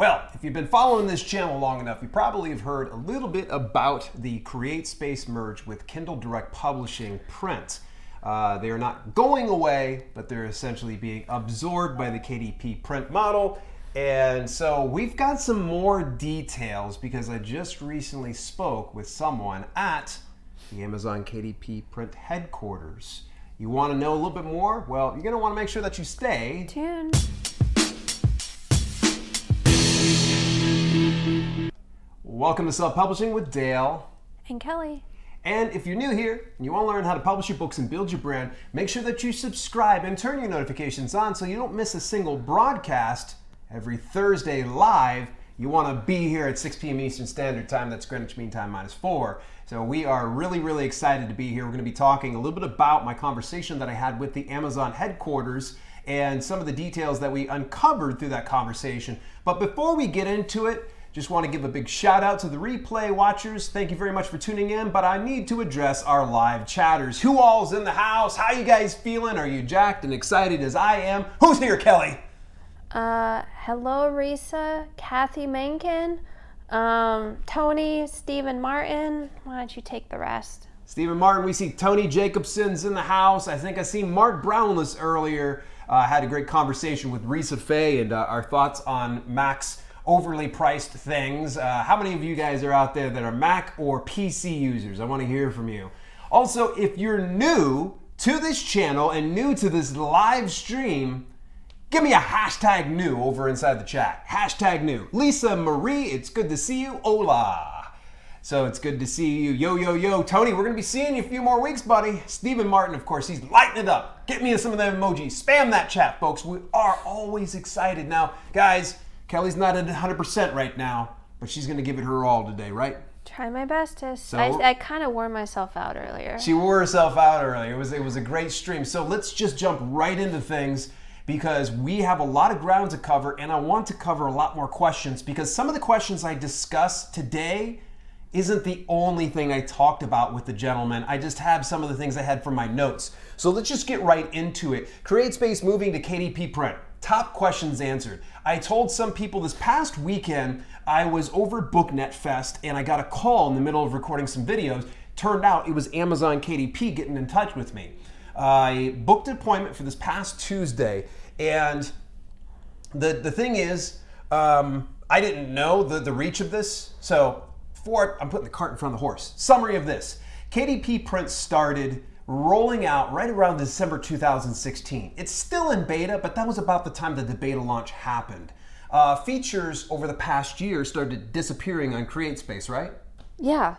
Well, if you've been following this channel long enough, you probably have heard a little bit about the CreateSpace merge with Kindle Direct Publishing print. They are not going away, but they're essentially being absorbed by the KDP print model. And so we've got some more details because I just recently spoke with someone at the Amazon KDP print headquarters. You want to know a little bit more? Well, you're going to want to make sure that you stay tuned. Welcome to Self-Publishing with Dale and Kelly. And if you're new here and you want to learn how to publish your books and build your brand, make sure that you subscribe and turn your notifications on so you don't miss a single broadcast every Thursday live. You want to be here at 6 p.m. Eastern Standard Time. That's Greenwich Mean Time -4. So we are really excited to be here. We're going to be talking a little bit about my conversation that I had with the Amazon headquarters and some of the details that we uncovered through that conversation. But before we get into it, just want to give a big shout out to the replay watchers. Thank you very much for tuning in, but I need to address our live chatters. Who all's in the house? How you guys feeling? Are you jacked and excited as I am? Who's here, Kelly? Hello, Risa, Kathy Menken, Tony, Stephen Martin. Why don't you take the rest? Stephen Martin, we see Tony Jacobson's in the house. I think I seen Mark Brownless earlier. Had a great conversation with Risa Faye and our thoughts on Mac's overly priced things. How many of you guys are out there that are Mac or PC users? I want to hear from you. Also, if you're new to this channel and new to this live stream, give me a hashtag new over inside the chat. Hashtag new. Lisa Marie, it's good to see you. Hola. So it's good to see you. Yo. Tony, we're going to be seeing you a few more weeks, buddy. Stephen Martin, of course, he's lighting it up. Get me some of them emojis. Spam that chat, folks. We are always excited. Now, guys, Kelly's not at 100% right now, but she's going to give it her all today, right? Try my bestest. So, I kind of wore myself out earlier. She wore herself out earlier. It was a great stream. So let's just jump right into things because we have a lot of ground to cover, and I want to cover a lot more questions because some of the questions I discuss today isn't the only thing I talked about with the gentleman. I just have some of the things I had from my notes. So let's just get right into it. CreateSpace moving to KDP print. Top questions answered. I told some people this past weekend I was over BookNet Fest and I got a call in the middle of recording some videos. Turned out it was Amazon KDP getting in touch with me. I booked an appointment for this past Tuesday, and the thing is, I didn't know the reach of this. So I'm putting the cart in front of the horse. Summary of this. KDP print started rolling out right around December 2016. It's still in beta, but that was about the time that the beta launch happened. Features over the past year started disappearing on CreateSpace, right? Yeah.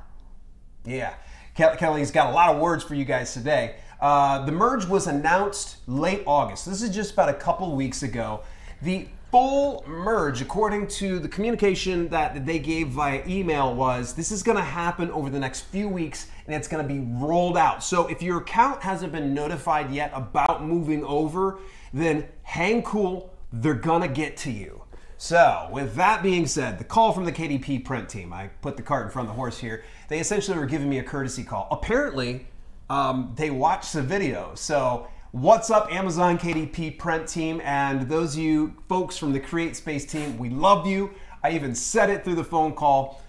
Yeah. Kelly's got a lot of words for you guys today. The merge was announced late August. This is just about a couple weeks ago. The full merge, according to the communication that they gave via email, was this is going to happen over the next few weeks and it's going to be rolled out. So if your account hasn't been notified yet about moving over, then hang cool, they're going to get to you. So with that being said, the call from the KDP print team, I put the cart in front of the horse here, they essentially were giving me a courtesy call. Apparently, they watched the video. So what's up, Amazon KDP print team, and those of you folks from the CreateSpace team, we love you. I even said it through the phone call.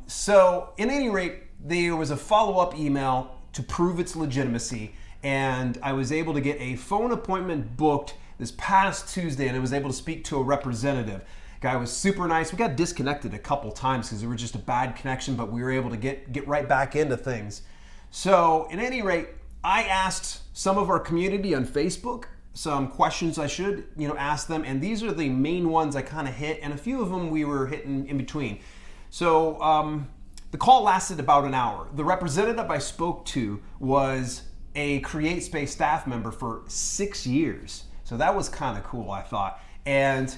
So in any rate, there was a follow-up email to prove its legitimacy, and I was able to get a phone appointment booked this past Tuesday, and I was able to speak to a representative. Guy was super nice. We got disconnected a couple times because there was just a bad connection, but we were able to get right back into things. So in any rate, I asked some of our community on Facebook some questions I should ask them, and these are the main ones I kind of hit, and a few of them we were hitting in between. So the call lasted about an hour. The representative I spoke to was a CreateSpace staff member for 6 years. So that was kind of cool, I thought. And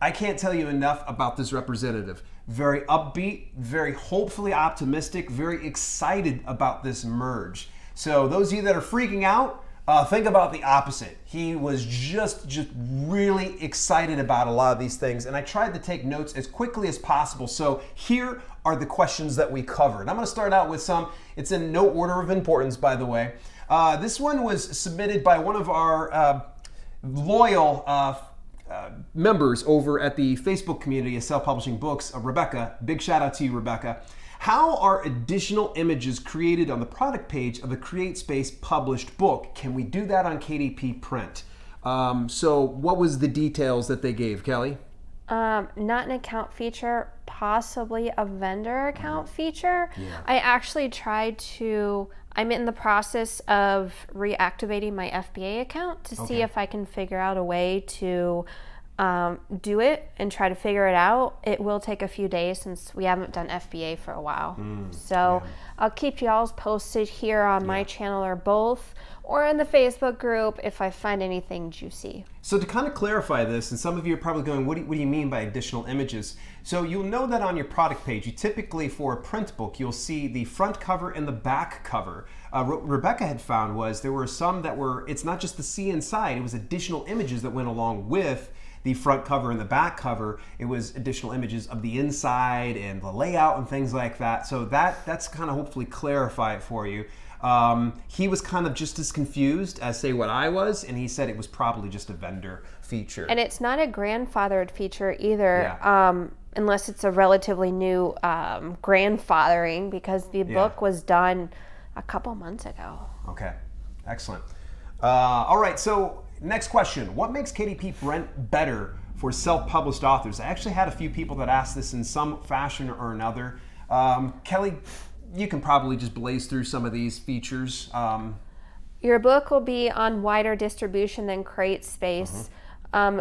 I can't tell you enough about this representative. Very upbeat, very hopefully optimistic, very excited about this merge. So those of you that are freaking out, think about the opposite. He was just really excited about a lot of these things, and I tried to take notes as quickly as possible. So here are the questions that we covered. I'm going to start out with some. It's in no order of importance, by the way. This one was submitted by one of our loyal members over at the Facebook community of Self-Publishing Books, Rebecca. Big shout out to you, Rebecca. How are additional images created on the product page of a CreateSpace published book? Can we do that on KDP print? So what was the details that they gave, Kelly? Not an account feature, possibly a vendor account feature. Yeah. I actually tried to, I'm in the process of reactivating my FBA account to see if I can figure out a way to do it and try to figure it out. It will take a few days since we haven't done FBA for a while. I'll keep y'all posted here on my channel or both, or in the Facebook group if I find anything juicy. So to kind of clarify this, and some of you are probably going, what do you mean by additional images? So you'll know that on your product page, you typically, for a print book, you'll see the front cover and the back cover. What Rebecca had found was there were some that were, it's not just the C inside, it was additional images that went along with the front cover and the back cover. It was additional images of the inside and the layout and things like that. So that's kind of hopefully clarify it for you. He was kind of just as confused as, say, what I was, and he said it was probably just a vendor feature. And it's not a grandfathered feature either, unless it's a relatively new grandfathering, because the book was done a couple months ago. Okay, excellent. All right, so next question. What makes KDP Brent better for self-published authors? I actually had a few people that asked this in some fashion or another. Kelly, you can probably just blaze through some of these features. Your book will be on wider distribution than CreateSpace.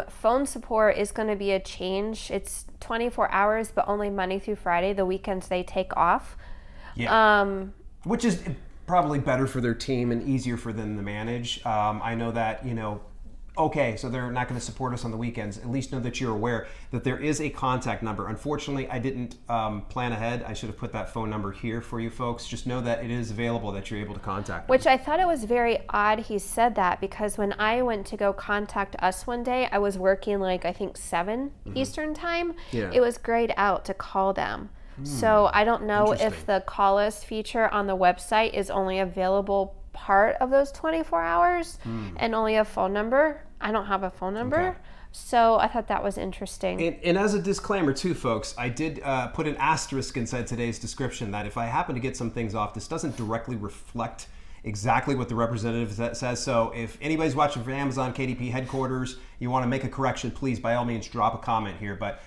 Phone support is going to be a change. It's 24 hours, but only Monday through Friday. The weekends they take off. Yeah. Which is probably better for their team and easier for them to manage. I know that, you know, okay, so they're not going to support us on the weekends. At least know that you're aware that there is a contact number. Unfortunately, I didn't plan ahead. I should have put that phone number here for you folks. Just know that it is available, that you're able to contact them. Which I thought it was very odd he said that, because when I went to go contact us one day, I was working like, I think 7 Eastern time. It was grayed out to call them. So I don't know if the call us feature on the website is only available part of those 24 hours and only a phone number. I don't have a phone number. So I thought that was interesting. And as a disclaimer too, folks, I did put an asterisk inside today's description that if I happen to get some things off, this doesn't directly reflect exactly what the representative says. So if anybody's watching from Amazon KDP headquarters, you want to make a correction, please by all means drop a comment here. But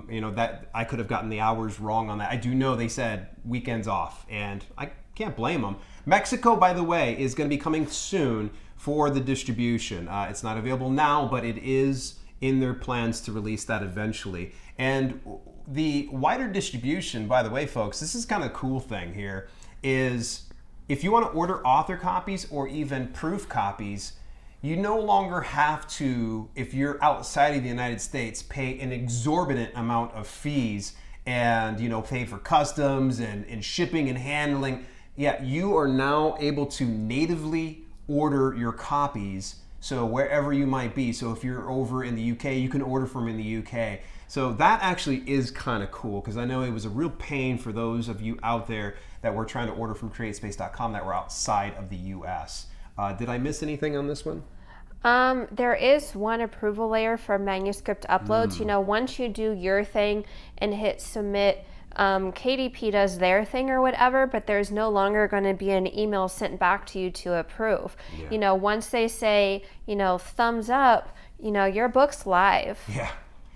you know, that I could have gotten the hours wrong on that. I do know they said weekends off, and I can't blame them. Mexico, by the way, is going to be coming soon for the distribution. It's not available now, but it is in their plans to release that eventually. And the wider distribution, by the way, folks, this is kind of a cool thing here, is if you want to order author copies or even proof copies, you no longer have to, if you're outside of the United States, pay an exorbitant amount of fees and, you know, pay for customs and shipping and handling. Yeah, you are now able to natively order your copies, so wherever you might be. So if you're over in the UK, you can order from in the UK. So that actually is kind of cool, because I know it was a real pain for those of you out there that were trying to order from CreateSpace.com that were outside of the US. Did I miss anything on this one? There is one approval layer for manuscript uploads. You know, once you do your thing and hit submit, KDP does their thing or whatever, but there's no longer going to be an email sent back to you to approve. You know, once they say, you know, thumbs up, you know, your book's live.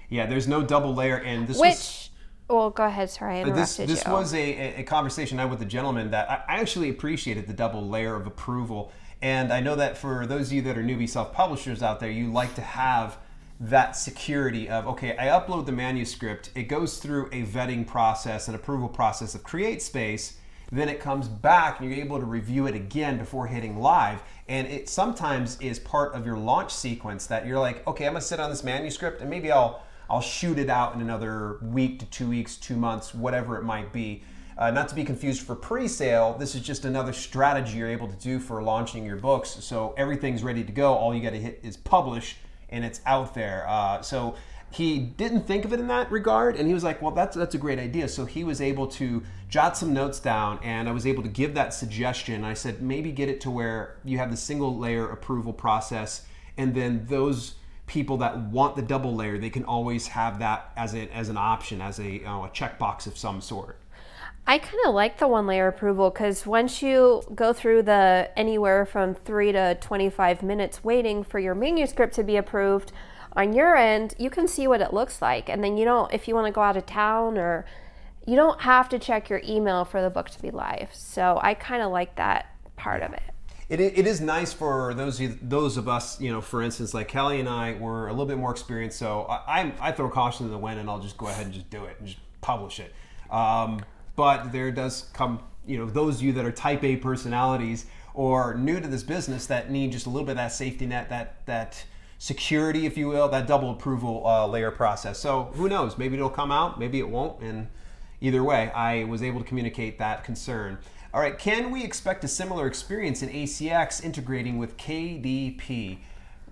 Yeah, there's no double layer. And this well, go ahead, sorry, I interrupted this was a conversation I had with a gentleman that I actually appreciated the double layer of approval. And I know that for those of you that are newbie self-publishers out there, you like to have that security of, okay, I upload the manuscript, it goes through a vetting process, an approval process of CreateSpace, then it comes back and you're able to review it again before hitting live. And it sometimes is part of your launch sequence that you're like, okay, I'm gonna sit on this manuscript and maybe I'll shoot it out in another week to 2 weeks, 2 months, whatever it might be. Not to be confused for pre-sale, this is just another strategy you're able to do for launching your books. So everything's ready to go. All you got to hit is publish, and it's out there. So he didn't think of it in that regard, and he was like, well, that's a great idea. So he was able to jot some notes down, and I was able to give that suggestion. I said, maybe get it to where you have the single layer approval process, and then those people that want the double layer, they can always have that as an option, as a checkbox of some sort. I kind of like the 1-layer approval because once you go through the anywhere from 3 to 25 minutes waiting for your manuscript to be approved, on your end, you can see what it looks like. And then you don't, if you want to go out of town, or you don't have to check your email for the book to be live. So I kind of like that part of it. It is nice for those of us, for instance, like Kelly and I were a little bit more experienced, so I throw caution to the wind and I'll just go ahead and just do it and just publish it. But there does come, those of you that are type A personalities or new to this business that need just a little bit of that safety net, that security, if you will, that double approval layer process. So who knows? Maybe it'll come out, maybe it won't. And either way, I was able to communicate that concern. All right, can we expect a similar experience in ACX integrating with KDP?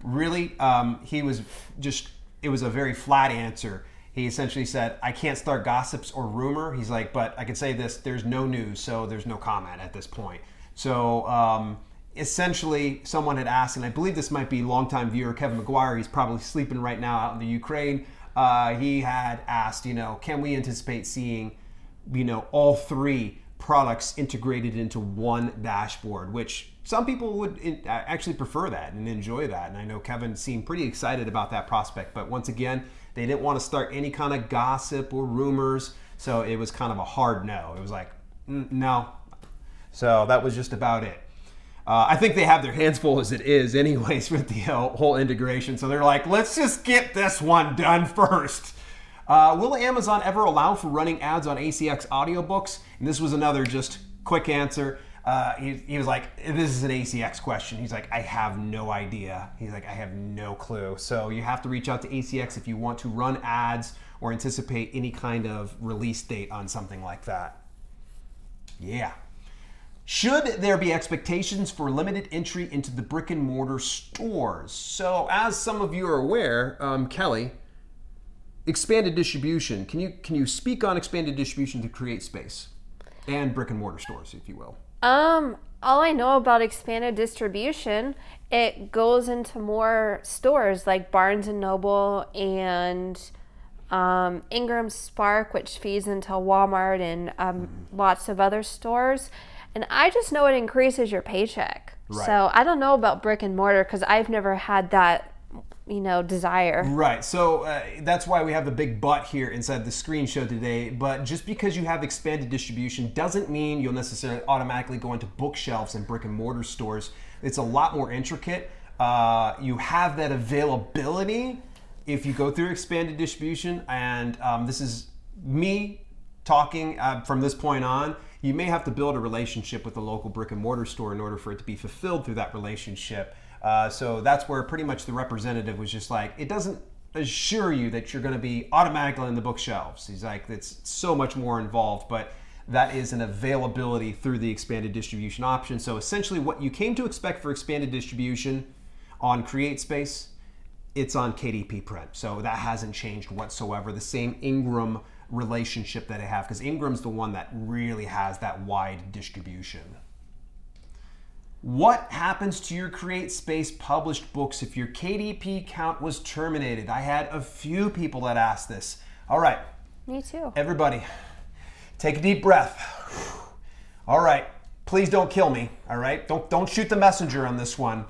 Really, it was a very flat answer. He essentially said, I can't start gossips or rumor. He's like, but I can say this, there's no news, so there's no comment at this point. So essentially, someone had asked, and I believe this might be longtime viewer Kevin McGuire, he's probably sleeping right now out in the Ukraine. He had asked, can we anticipate seeing, all 3 products integrated into one dashboard, which some people would actually prefer that and enjoy that. And I know Kevin seemed pretty excited about that prospect, but once again, they didn't want to start any kind of gossip or rumors. So it was kind of a hard no. It was like, no. So that was just about it. I think they have their hands full as it is anyways with the whole integration. So they're like, let's just get this one done first. Will Amazon ever allow for running ads on ACX audiobooks? And this was another just quick answer. He was like, this is an ACX question. He's like, I have no idea. He's like, I have no clue. So you have to reach out to ACX if you want to run ads or anticipate any kind of release date on something like that. Yeah. Should there be expectations for limited entry into the brick and mortar stores? So as some of you are aware, Kelly, expanded distribution. Can you speak on expanded distribution to CreateSpace and brick and mortar stores, if you will? All I know about expanded distribution, it goes into more stores like Barnes and Noble and Ingram Spark, which feeds into Walmart and lots of other stores. And I just know it increases your paycheck. Right. So I don't know about brick and mortar because I've never had that desire. Right. So that's why we have the big but here inside the screenshot today. But just because you have expanded distribution doesn't mean you'll necessarily automatically go into bookshelves and brick and mortar stores. It's a lot more intricate. You have that availability if you go through expanded distribution. And this is me talking from this point on. You may have to build a relationship with the local brick and mortar store in order for it to be fulfilled through that relationship. So that's where pretty much the representative was just like, it doesn't assure you that you're going to be automatically in the bookshelves. He's like, it's so much more involved, but that is an availability through the expanded distribution option. So essentially what you came to expect for expanded distribution on CreateSpace, it's on KDP Print. So that hasn't changed whatsoever. The same Ingram relationship that I have, because Ingram's the one that really has that wide distribution. What happens to your CreateSpace published books if your KDP account was terminated? I had a few people that asked this. All right. Me too. Everybody, take a deep breath. All right. Please don't kill me. All right. Don't shoot the messenger on this one.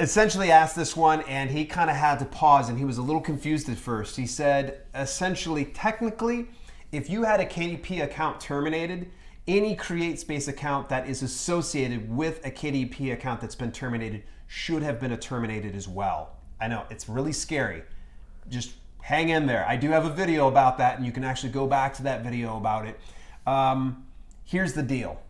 Essentially asked this one, and he kind of had to pause, and he was a little confused at first. He said, essentially, technically, if you had a KDP account terminated, any CreateSpace account that is associated with a KDP account that's been terminated should have been terminated as well. I know, it's really scary. Just hang in there. I do have a video about that, and you can actually go back to that video about it. Here's the deal.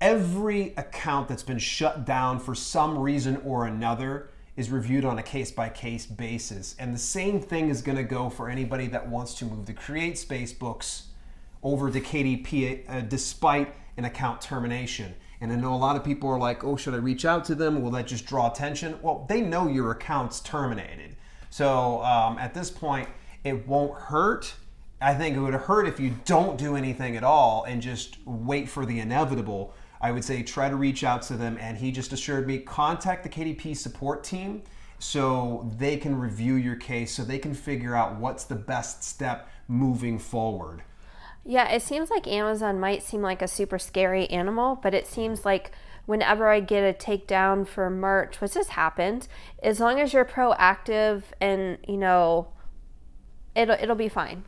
Every account that's been shut down for some reason or another is reviewed on a case-by-case basis. And the same thing is going to go for anybody that wants to move the CreateSpace books over to KDP despite an account termination. And I know a lot of people are like, oh, should I reach out to them? Will that just draw attention? Well, they know your account's terminated. So at this point, it won't hurt. I think it would hurt if you don't do anything at all and just wait for the inevitable. I would say try to reach out to them, and he just assured me, contact the KDP support team so they can review your case, so they can figure out what's the best step moving forward. Yeah, it seems like Amazon might seem like a super scary animal, but it seems like whenever I get a takedown for merch, which has happened, as long as you're proactive and, you know, it'll be fine.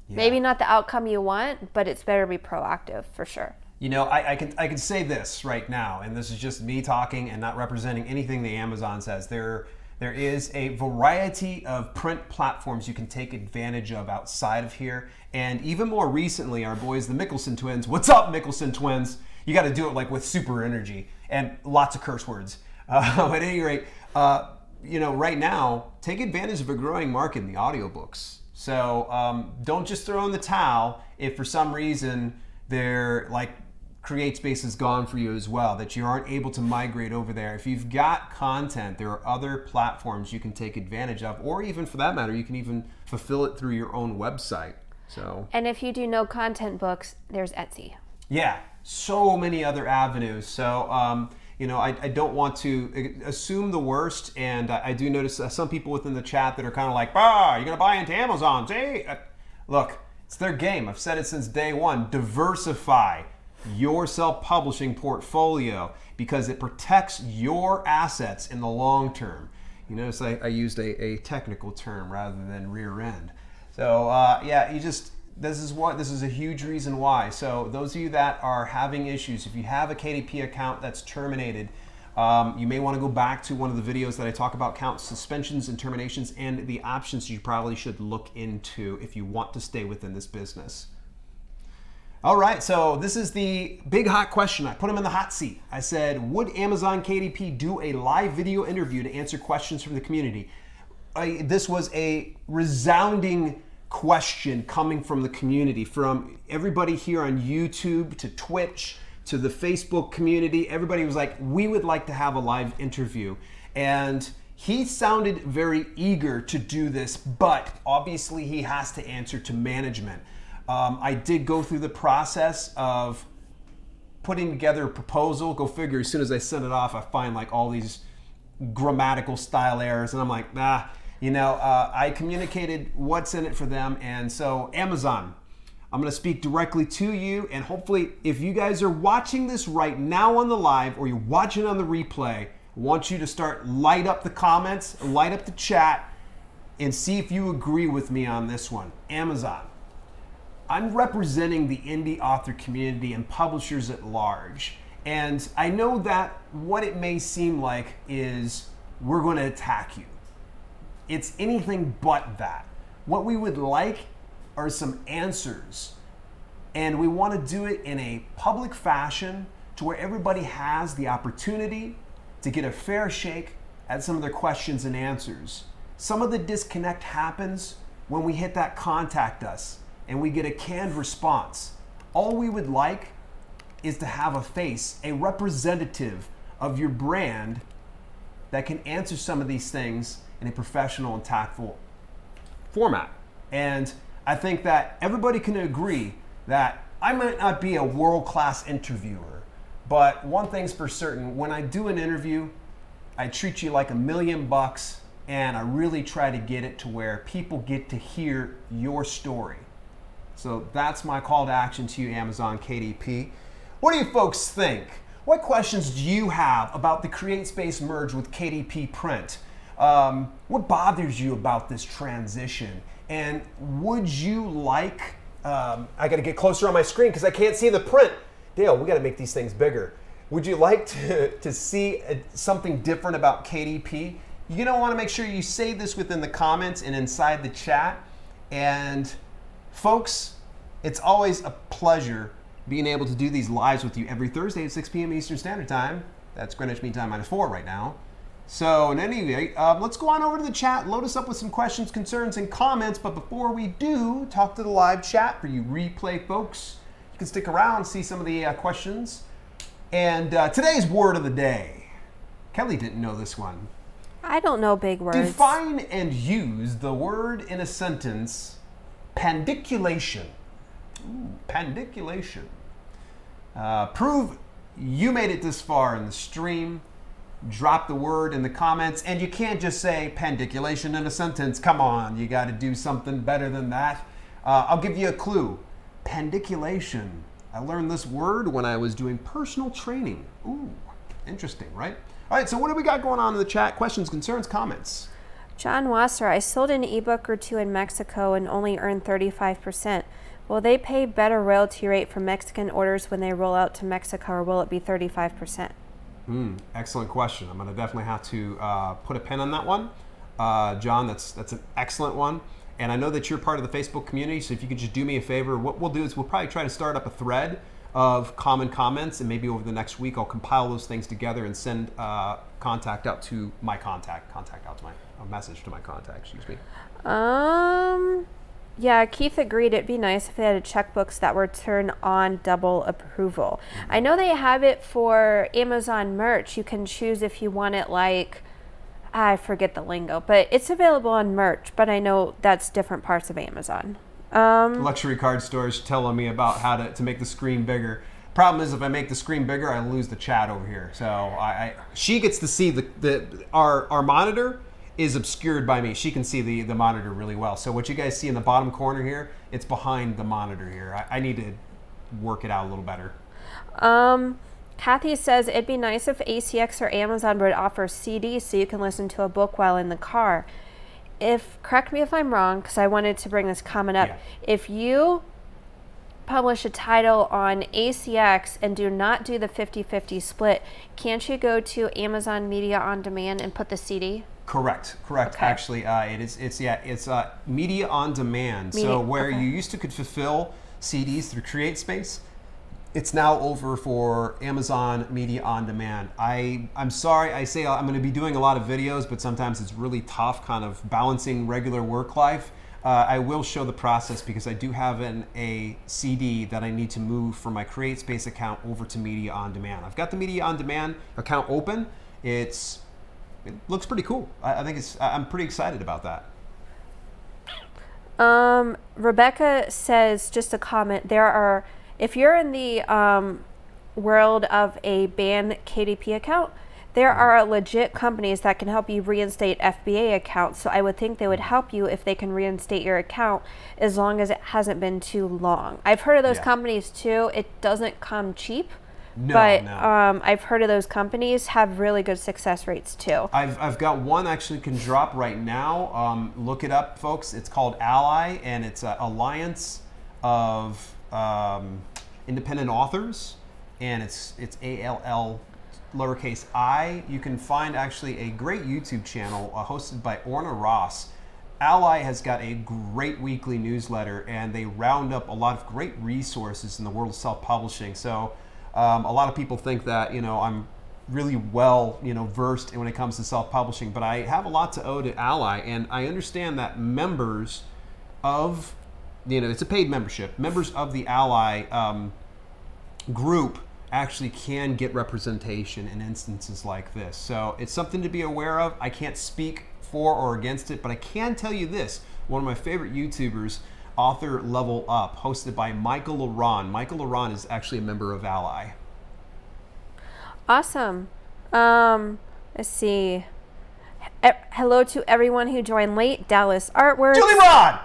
Yeah. Maybe not the outcome you want, but it's better to be proactive for sure. You know, I can say this right now, and this is just me talking and not representing anything the Amazon says. There is a variety of print platforms you can take advantage of outside of here. And even more recently, our boys, the Mickelson twins. What's up, Mickelson twins? You got to do it like with super energy and lots of curse words. At any rate, you know, right now, take advantage of a growing market in the audiobooks. So don't just throw in the towel if for some reason they're like CreateSpace is gone for you as well, that you aren't able to migrate over there. If you've got content, there are other platforms you can take advantage of, or even for that matter, you can even fulfill it through your own website. So. And if you do no content books, there's Etsy. Yeah, so many other avenues. So, you know, I don't want to assume the worst, and I do notice some people within the chat that are kind of like, you're going to buy into Amazon. See? Look, it's their game. I've said it since day one. Diversify your self-publishing portfolio because it protects your assets in the long term. You notice I used a technical term rather than rear end. So yeah, this is a huge reason why. So those of you that are having issues, if you have a KDP account that's terminated, you may want to go back to one of the videos that I talk about account suspensions and terminations and the options you probably should look into if you want to stay within this business. All right, so this is the big hot question. I put him in the hot seat. I said, would Amazon KDP do a live video interview to answer questions from the community? This was a resounding question coming from the community, from everybody here on YouTube to Twitch to the Facebook community. Everybody was like, we would like to have a live interview. And he sounded very eager to do this, but obviously he has to answer to management. I did go through the process of putting together a proposal. Go figure, as soon as I send it off, I find like all these grammatical style errors, and I'm like, you know, I communicated what's in it for them. And so Amazon, I'm going to speak directly to you, and hopefully if you guys are watching this right now on the live or you're watching on the replay, I want you to start light up the comments, light up the chat, and see if you agree with me on this one. Amazon, I'm representing the indie author community and publishers at large. And I know that what it may seem like is we're going to attack you. It's anything but that. What we would like are some answers. And we want to do it in a public fashion to where everybody has the opportunity to get a fair shake at some of their questions and answers. Some of the disconnect happens when we hit that contact us and we get a canned response. All we would like is to have a face, a representative of your brand that can answer some of these things in a professional and tactful format. And I think that everybody can agree that I might not be a world-class interviewer, but one thing's for certain, when I do an interview, I treat you like $1,000,000, and I really try to get it to where people get to hear your story. So that's my call to action to you, Amazon KDP. What do you folks think? What questions do you have about the CreateSpace merge with KDP Print? What bothers you about this transition? And would you like, I got to get closer on my screen because I can't see the print. Dale, we got to make these things bigger. Would you like to see something different about KDP? You're going to want to make sure you say this within the comments and inside the chat. And folks, it's always a pleasure being able to do these lives with you every Thursday at 6 p.m. Eastern Standard Time. That's Greenwich Mean Time -4 right now. So in any event, let's go on over to the chat, load us up with some questions, concerns, and comments. But before we do, talk to the live chat for you replay folks. You can stick around, see some of the questions. And today's word of the day. Kelly didn't know this one. I don't know big words. Define and use the word in a sentence, pandiculation. Ooh, pandiculation. Prove you made it this far in the stream. drop the word in the comments. And you can't just say pendiculation in a sentence. Come on, you got to do something better than that. I'll give you a clue. Pendiculation. I learned this word when I was doing personal training. Ooh, interesting, right? All right, so what do we got going on in the chat? Questions, concerns, comments? John Wasser, I sold an ebook or two in Mexico and only earned 35%. Will they pay better royalty rate for Mexican orders when they roll out to Mexico, or will it be 35%? Excellent question. I'm going to definitely have to put a pin on that one. John, that's an excellent one. And I know that you're part of the Facebook community, so if you could just do me a favor, what we'll do is we'll probably try to start up a thread of common comments, and maybe over the next week I'll compile those things together and send contact out to my a message to my contact, excuse me. Yeah, Keith agreed it'd be nice if they had checkbooks that were turned on double approval. I know they have it for Amazon merch. You can choose if you want it like, I forget the lingo, but it's available on merch, but I know that's different parts of Amazon. Luxury card stores telling me about how to make the screen bigger. Problem is, if I make the screen bigger, I lose the chat over here. So she gets to see our monitor is obscured by me. She can see the monitor really well. So what you guys see in the bottom corner here, it's behind the monitor here. I need to work it out a little better. Kathy says it'd be nice if ACX or Amazon would offer CDs so you can listen to a book while in the car. Correct me if I'm wrong, because I wanted to bring this comment up. Yeah. If you publish a title on ACX and do not do the 50-50 split, can't you go to Amazon Media on Demand and put the CD? Correct. Okay. Actually, it's Media on Demand. So where you used to could fulfill CDs through CreateSpace, it's now over for Amazon Media on Demand. I'm sorry, I say I'm going to be doing a lot of videos, but sometimes it's really tough kind of balancing regular work life. I will show the process because I do have a CD that I need to move from my CreateSpace account over to Media on Demand. I've got the Media on Demand account open. It looks pretty cool. I think I'm pretty excited about that. Rebecca says, just a comment, if you're in the world of a banned KDP account, there are legit companies that can help you reinstate FBA accounts. So I would think they would help you if they can reinstate your account as long as it hasn't been too long. I've heard of those companies too. It doesn't come cheap. No. I've heard of those companies have really good success rates too. I've got one actually can drop right now. Look it up, folks. It's called Ally, and it's an alliance of independent authors, and it's ALL lowercase I. You can find actually a great YouTube channel hosted by Orna Ross. Ally has got a great weekly newsletter, and they round up a lot of great resources in the world of self-publishing. So a lot of people think that I'm really well versed when it comes to self-publishing, but I have a lot to owe to Ally, and I understand that members of it's a paid membership. Members of the Ally group actually can get representation in instances like this. So it's something to be aware of. I can't speak for or against it, but I can tell you this. One of my favorite YouTubers, Author Level Up, hosted by Michael Laron. Michael Laron is actually a member of Ally. Awesome. Let's see. Hello to everyone who joined late. Dallas Artworks. Julie Rod!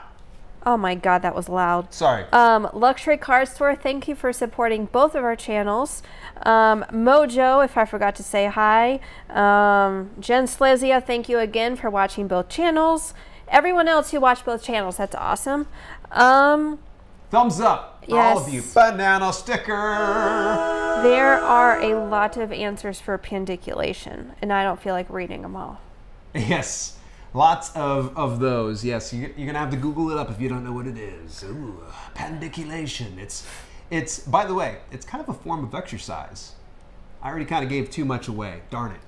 Oh my God, that was loud. Sorry. Luxury Card Store, thank you for supporting both of our channels. Mojo, if I forgot to say hi. Jen Slezia, thank you again for watching both channels. Everyone else who watched both channels, that's awesome. Thumbs up for all of you. Banana sticker. There are a lot of answers for pendiculation, and I don't feel like reading them all. Yes. Lots of those. Yes, you're going to have to Google it up if you don't know what it is. Ooh, pendiculation. It's by the way, it's kind of a form of exercise. I already kind of gave too much away. Darn it.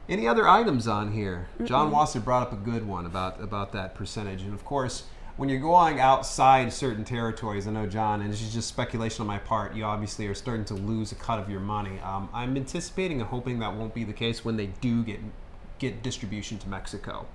Any other items on here? John Wasser brought up a good one about that percentage. And of course, when you're going outside certain territories, I know, John, and this is just speculation on my part, you obviously are starting to lose a cut of your money. I'm anticipating and hoping that won't be the case when they do get distribution to Mexico.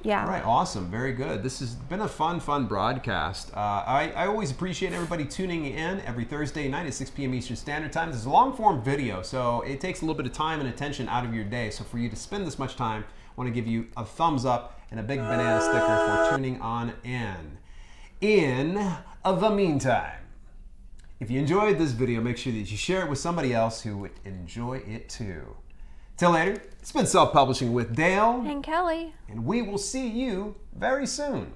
Yeah. All right, awesome, very good. This has been a fun broadcast. I always appreciate everybody tuning in every Thursday night at 6 p.m. Eastern Standard Time. This is a long-form video, so it takes a little bit of time and attention out of your day. So for you to spend this much time, I want to give you a thumbs up and a big banana sticker for tuning on in. In the meantime, if you enjoyed this video, make sure that you share it with somebody else who would enjoy it too. Till later, it's been Self-Publishing with Dale and Kelly. And we will see you very soon.